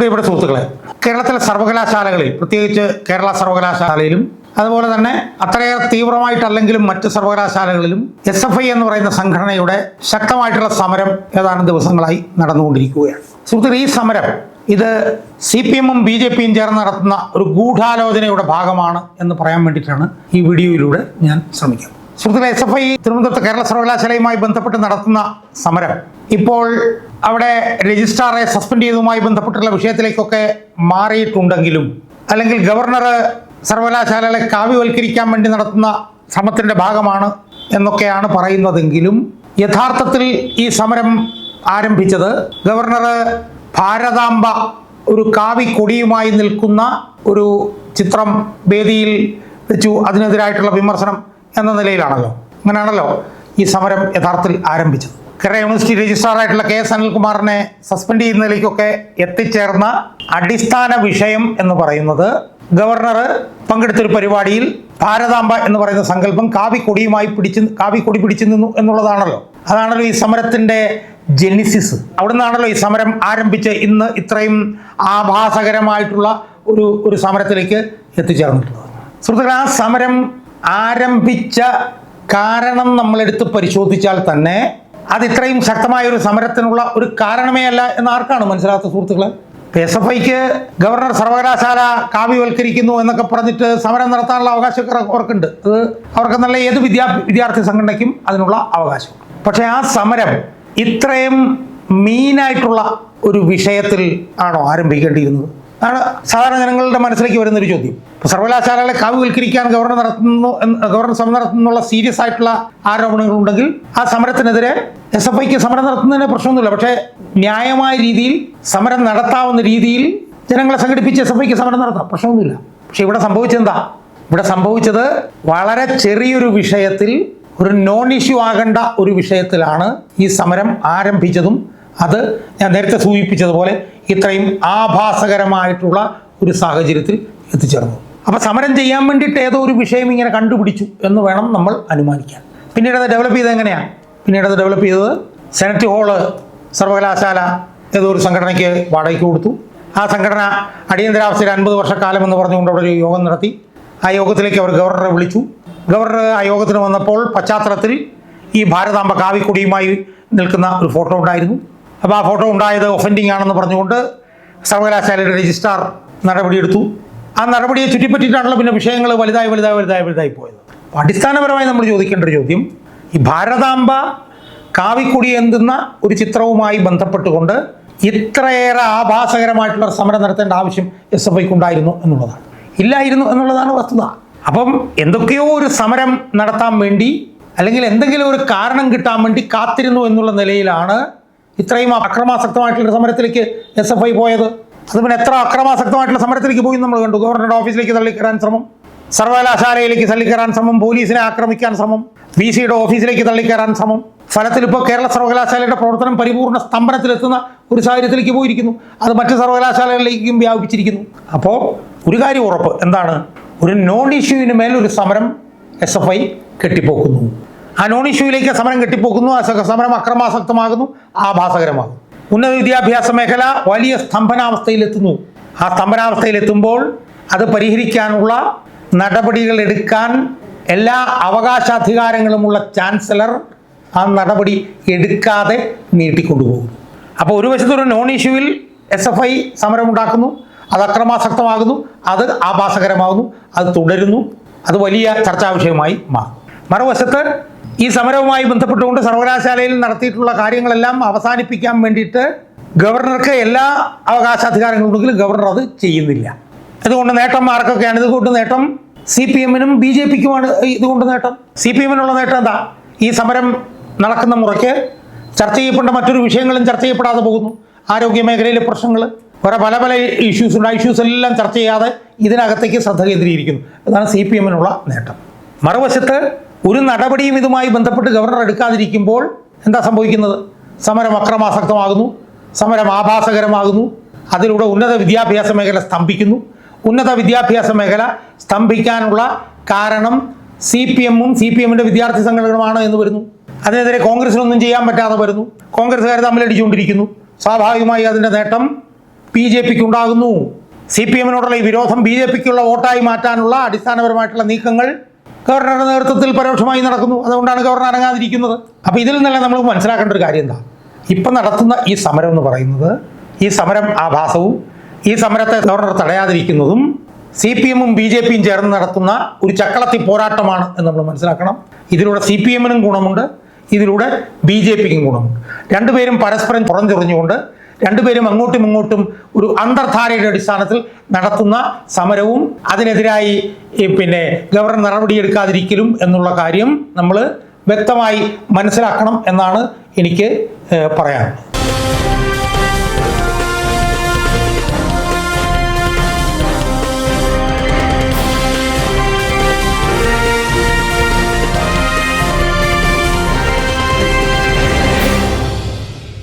പ്രിയപ്പെട്ട സുഹൃത്തുക്കളെ, കേരളത്തിലെ സർവകലാശാലകളിൽ, പ്രത്യേകിച്ച് കേരള സർവകലാശാലയിലും അതുപോലെ തന്നെ അത്രയേറെ തീവ്രമായിട്ടല്ലെങ്കിലും മറ്റ് സർവകലാശാലകളിലും SFI എന്ന് പറയുന്ന സംഘടനയുടെ ശക്തമായിട്ടുള്ള സമരം ഏതാനും ദിവസങ്ങളായി നടന്നുകൊണ്ടിരിക്കുകയാണ്. സുഹൃത്തുക്കളെ, ഈ സമരം ഇത് CPM-ഉം BJP-യും ചേർന്ന് നടത്തുന്ന ഒരു ഗൂഢാലോചനയുടെ ഭാഗമാണ് എന്ന് പറയാൻ വേണ്ടിയിട്ടാണ് ഈ വീഡിയോയിലൂടെ ഞാൻ ശ്രമിക്കുന്നത്. സുഹൃത്തുക്കളെ, SFI തിരുവനന്തപുരത്ത് കേരള സർവകലാശാലയുമായി ബന്ധപ്പെട്ട് നടത്തുന്ന സമരം ഇപ്പോൾ അവിടെ രജിസ്ട്രാറെ സസ്പെൻഡ് ചെയ്തതുമായി ബന്ധപ്പെട്ടുള്ള വിഷയത്തിലേക്കൊക്കെ മാറിയിട്ടുണ്ടെങ്കിലും, അല്ലെങ്കിൽ ഗവർണർ സർവകലാശാലകളെ കാവ്യവൽക്കരിക്കാൻ വേണ്ടി നടത്തുന്ന ശ്രമത്തിൻ്റെ ഭാഗമാണ് എന്നൊക്കെയാണ് പറയുന്നതെങ്കിലും, യഥാർത്ഥത്തിൽ ഈ സമരം ആരംഭിച്ചത് ഗവർണർ ഭാരതാംബ ഒരു കാവിക്കൊടിയുമായി നിൽക്കുന്ന ഒരു ചിത്രം വേദിയിൽ വെച്ചു അതിനെതിരായിട്ടുള്ള വിമർശനം എന്ന നിലയിലാണല്ലോ. അങ്ങനെയാണല്ലോ ഈ സമരം യഥാർത്ഥത്തിൽ ആരംഭിച്ചത്. കേരള യൂണിവേഴ്സിറ്റി രജിസ്ട്രാറായിട്ടുള്ള KS അനിൽകുമാറിനെ സസ്പെൻഡ് ചെയ്യുന്നതിലേക്കൊക്കെ എത്തിച്ചേർന്ന അടിസ്ഥാന വിഷയം എന്ന് പറയുന്നത്, ഗവർണർ പങ്കെടുത്തൊരു പരിപാടിയിൽ ഭാരതാംബ എന്ന് പറയുന്ന സങ്കല്പം കാവിക്കൊടി പിടിച്ചു നിന്നു എന്നുള്ളതാണല്ലോ. അതാണല്ലോ ഈ സമരത്തിൻ്റെ ജെനിസിസ്. അവിടെ നിന്നാണല്ലോ ഈ സമരം ആരംഭിച്ച് ഇന്ന് ഇത്രയും ആഭാസകരമായിട്ടുള്ള ഒരു സമരത്തിലേക്ക് എത്തിച്ചേർന്നിട്ടുള്ളത്. സുഹൃത്തുക്കളെ, ആ സമരം ആരംഭിച്ച കാരണം നമ്മളെടുത്ത് പരിശോധിച്ചാൽ തന്നെ അത് ഇത്രയും ശക്തമായ ഒരു സമരത്തിനുള്ള ഒരു കാരണമേ അല്ല എന്ന് ആർക്കാണ് മനസ്സിലാത്ത സുഹൃത്തുക്കളെ? SFIക്ക് ഗവർണർ സർവകലാശാല കാവ്യവൽക്കരിക്കുന്നു എന്നൊക്കെ പറഞ്ഞിട്ട് സമരം നടത്താനുള്ള അവകാശം അവർക്കുണ്ട്. അത് അവർക്ക് നല്ല ഏത് വിദ്യാർത്ഥി സംഘടനയ്ക്കും അതിനുള്ള അവകാശം. പക്ഷേ ആ സമരം ഇത്രയും മീനായിട്ടുള്ള ഒരു വിഷയത്തിൽ ആണോ ആരംഭിക്കേണ്ടിയിരുന്നത്? ആണ് സാധാരണ ജനങ്ങളുടെ മനസ്സിലേക്ക് വരുന്നൊരു ചോദ്യം. സർവകലാശാലകളെ കാവ്യവൽക്കരിക്കാൻ ഗവർണർ സമരം നടത്തുന്നുള്ള സീരിയസ് ആയിട്ടുള്ള ആരോപണങ്ങളുണ്ടെങ്കിൽ ആ സമരത്തിനെതിരെ SFIക്ക് സമരം നടത്തുന്നതിന് പ്രശ്നമൊന്നുമില്ല. പക്ഷേ ന്യായമായ രീതിയിൽ സമരം നടത്താവുന്ന രീതിയിൽ ജനങ്ങളെ സംഘടിപ്പിച്ച് SFIക്ക് സമരം നടത്താം, പ്രശ്നമൊന്നുമില്ല. പക്ഷെ ഇവിടെ സംഭവിച്ചെന്താ? ഇവിടെ സംഭവിച്ചത് വളരെ ചെറിയൊരു വിഷയത്തിൽ, ഒരു നോൺ ഇഷ്യൂ ആകേണ്ട ഒരു വിഷയത്തിലാണ് ഈ സമരം ആരംഭിച്ചതും അത് ഞാൻ നേരത്തെ സൂചിപ്പിച്ചതുപോലെ ഇത്രയും ആഭാസകരമായിട്ടുള്ള ഒരു സാഹചര്യത്തിൽ എത്തിച്ചേർന്നു. അപ്പോൾ സമരം ചെയ്യാൻ വേണ്ടിയിട്ട് ഏതോ ഒരു വിഷയം ഇങ്ങനെ കണ്ടുപിടിച്ചു എന്ന് വേണം നമ്മൾ അനുമാനിക്കാൻ. പിന്നീട് അത് ഡെവലപ്പ് ചെയ്തത് എങ്ങനെയാണ്? പിന്നീട് അത് ഡെവലപ്പ് ചെയ്തത് സെനറ്റ് ഹാള് സർവകലാശാല ഏതോ ഒരു സംഘടനയ്ക്ക് വാടകയ്ക്ക് കൊടുത്തു. ആ സംഘടന അടിയന്തരാവസ്ഥയിൽ 50 വർഷക്കാലം എന്ന് പറഞ്ഞുകൊണ്ട് അവിടെ ഒരു യോഗം നടത്തി. ആ യോഗത്തിലേക്ക് അവർ ഗവർണറെ വിളിച്ചു. ഗവർണർ ആ യോഗത്തിന് വന്നപ്പോൾ പശ്ചാത്തലത്തിൽ ഈ ഭാരതാംബ കാവിക്കൊടിയുമായി നിൽക്കുന്ന ഒരു ഫോട്ടോ ഉണ്ടായിരുന്നു. അപ്പോൾ ആ ഫോട്ടോ ഉണ്ടായത് ഒഫൻഡിങ് ആണെന്ന് പറഞ്ഞുകൊണ്ട് സർവകലാശാലയുടെ രജിസ്ട്രാർ നടപടിയെടുത്തു. ആ നടപടിയെ ചുറ്റിപ്പറ്റിയിട്ടാണല്ലോ പിന്നെ വിഷയങ്ങൾ വലുതായി പോയത്. അടിസ്ഥാനപരമായി നമ്മൾ ചോദിക്കേണ്ട ഒരു ചോദ്യം, ഈ ഭാരതാംബ കാവിക്കൊടി എന്തുന്ന ഒരു ചിത്രവുമായി ബന്ധപ്പെട്ടുകൊണ്ട് ഇത്രയേറെ ആഭാസകരമായിട്ടുള്ള സമരം നടത്തേണ്ട ആവശ്യം SFIക്ക് ഉണ്ടായിരുന്നു എന്നുള്ളതാണ്. ഇല്ലായിരുന്നു എന്നുള്ളതാണ് വസ്തുത. അപ്പം എന്തൊക്കെയോ ഒരു സമരം നടത്താൻ വേണ്ടി, അല്ലെങ്കിൽ എന്തെങ്കിലും ഒരു കാരണം കിട്ടാൻ വേണ്ടി കാത്തിരുന്നു എന്നുള്ള നിലയിലാണ് ഇത്രയും അക്രമാസക്തമായിട്ടുള്ള സമരത്തിലേക്ക് SFI പോയത്. അത് പിന്നെ എത്ര അക്രമാസക്തമായിട്ടുള്ള സമരത്തിലേക്ക് പോയി നമ്മൾ കണ്ടു. ഗവർണറുടെ ഓഫീസിലേക്ക് തള്ളിക്കയറാൻ ശ്രമം, സർവകലാശാലയിലേക്ക് തള്ളിക്കയറാൻ ശ്രമം, പോലീസിനെ ആക്രമിക്കാൻ ശ്രമം, VCയുടെ ഓഫീസിലേക്ക് തള്ളിക്കയറാൻ ശ്രമം. ഫലത്തിൽ ഇപ്പോൾ കേരള സർവകലാശാലയുടെ പ്രവർത്തനം പരിപൂർണ്ണ സ്തംഭനത്തിലെത്തുന്ന ഒരു സാഹചര്യത്തിലേക്ക് പോയിരിക്കുന്നു. അത് മറ്റ് സർവകലാശാലകളിലേക്കും വ്യാപിച്ചിരിക്കുന്നു. അപ്പോൾ ഒരു കാര്യം ഉറപ്പ്, എന്താണ്? ഒരു നോൺ ഇഷ്യൂവിന് മേൽ ഒരു സമരം SFI കെട്ടിപ്പോക്കുന്നു. ആ നോൺ ഇഷ്യൂവിലേക്ക് സമരം കെട്ടിപ്പോക്കുന്നു. ആ സമരം അക്രമാസക്തമാകുന്നു, ആഭാസകരമാകുന്നു. ഉന്നത വിദ്യാഭ്യാസ മേഖല വലിയ സ്തംഭനാവസ്ഥയിലെത്തുന്നു. ആ സ്തംഭനാവസ്ഥയിലെത്തുമ്പോൾ അത് പരിഹരിക്കാനുള്ള നടപടികൾ എടുക്കാൻ എല്ലാ അവകാശാധികാരങ്ങളുമുള്ള ചാൻസലർ ആ നടപടി എടുക്കാതെ നീട്ടിക്കൊണ്ടുപോകുന്നു. അപ്പോൾ ഒരു വശത്ത് ഒരു നോൺ ഇഷ്യൂവിൽ SFI സമരമുണ്ടാക്കുന്നു, അത് അക്രമാസക്തമാകുന്നു, അത് ആഭാസകരമാകുന്നു, അത് തുടരുന്നു, അത് വലിയ ചർച്ചാ വിഷയമായി മാറും. മറുവശത്ത് ഈ സമരവുമായി ബന്ധപ്പെട്ടുകൊണ്ട് സർവകലാശാലയിൽ നടത്തിയിട്ടുള്ള കാര്യങ്ങളെല്ലാം അവസാനിപ്പിക്കാൻ വേണ്ടിയിട്ട് ഗവർണർക്ക് എല്ലാ അവകാശാധികാരങ്ങളുണ്ടെങ്കിലും ഗവർണർ അത് ചെയ്യുന്നില്ല. ഇതുകൊണ്ട് നേട്ടം ആർക്കൊക്കെയാണ്? ഇതുകൊണ്ട് നേട്ടം CPM-നും BJP-ക്കുമാണ്. ഇതുകൊണ്ട് നേട്ടം CPM-നുള്ള നേട്ടം എന്താ? ഈ സമരം നടക്കുന്ന മുറയ്ക്ക് ചർച്ച ചെയ്യപ്പെട്ട മറ്റൊരു വിഷയങ്ങളും ചർച്ച ചെയ്യപ്പെടാതെ പോകുന്നു. ആരോഗ്യ മേഖലയിലെ പ്രശ്നങ്ങൾ, പല ഇഷ്യൂസ് ഉണ്ട്. ആ ഇഷ്യൂസ് എല്ലാം ചർച്ച ചെയ്യാതെ ഇതിനകത്തേക്ക് ശ്രദ്ധ കേന്ദ്രീകരിക്കുന്നു. അതാണ് CPM-നുള്ള നേട്ടം. മറുവശത്ത് ഒരു നടപടിയും ഇതുമായി ബന്ധപ്പെട്ട് ഗവർണർ എടുക്കാതിരിക്കുമ്പോൾ എന്താ സംഭവിക്കുന്നത്? സമരം അക്രമാസക്തമാകുന്നു, സമരം ആഭാസകരമാകുന്നു. അതിലൂടെ ഉന്നത വിദ്യാഭ്യാസ മേഖല സ്തംഭിക്കുന്നു. ഉന്നത വിദ്യാഭ്യാസ മേഖല സ്തംഭിക്കാനുള്ള കാരണം CPM-ഉം CPM-ന്റെ വിദ്യാർത്ഥി സംഘടനകളുമാണ് എന്ന് വരുന്നു. അതിനെതിരെ കോൺഗ്രസിനൊന്നും ചെയ്യാൻ പറ്റാതെ വരുന്നു. കോൺഗ്രസ്സുകാർ തമ്മിലടിച്ചുകൊണ്ടിരിക്കുന്നു. സ്വാഭാവികമായി അതിൻ്റെ നേട്ടം BJP ക്ക് ഉണ്ടാകുന്നു. CPM-നോടുള്ള ഈ വിരോധം BJP-ക്കുള്ള വോട്ടായി മാറ്റാനുള്ള അടിസ്ഥാനപരമായിട്ടുള്ള നീക്കങ്ങൾ ഗവർണറുടെ നേതൃത്വത്തിൽ പരോക്ഷമായി നടക്കുന്നു. അതുകൊണ്ടാണ് ഗവർണർ അനങ്ങാതിരിക്കുന്നത്. അപ്പോൾ ഇതിൽ നിന്നെല്ലാം നമ്മൾ മനസ്സിലാക്കേണ്ട ഒരു കാര്യം എന്താ, ഇപ്പം നടത്തുന്ന ഈ സമരം എന്ന് പറയുന്നത്, ഈ സമരം ആഭാസവും ഈ സമരത്തെ ഗവർണർ തടയാതിരിക്കുന്നതും CPM-ഉം BJP-യും ചേർന്ന് നടത്തുന്ന ഒരു ചക്കളത്തി പോരാട്ടമാണ് എന്ന് നമ്മൾ മനസ്സിലാക്കണം. ഇതിലൂടെ CPM-നും ഗുണമുണ്ട്, ഇതിലൂടെ BJP-ക്കും ഗുണമുണ്ട്. രണ്ടുപേരും പരസ്പരം പുറംചൊറിഞ്ഞുകൊണ്ട് രണ്ടുപേരും അങ്ങോട്ടും ഇങ്ങോട്ടും ഒരു അന്തർധാരയുടെ അടിസ്ഥാനത്തിൽ നടത്തുന്ന സമരവും അതിനെതിരായി ഗവർണർ നടപടിയെടുക്കാതിരിക്കലും എന്നുള്ള കാര്യം നമ്മൾ വ്യക്തമായി മനസ്സിലാക്കണം എന്നാണ് എനിക്ക് പറയാനുള്ളത്.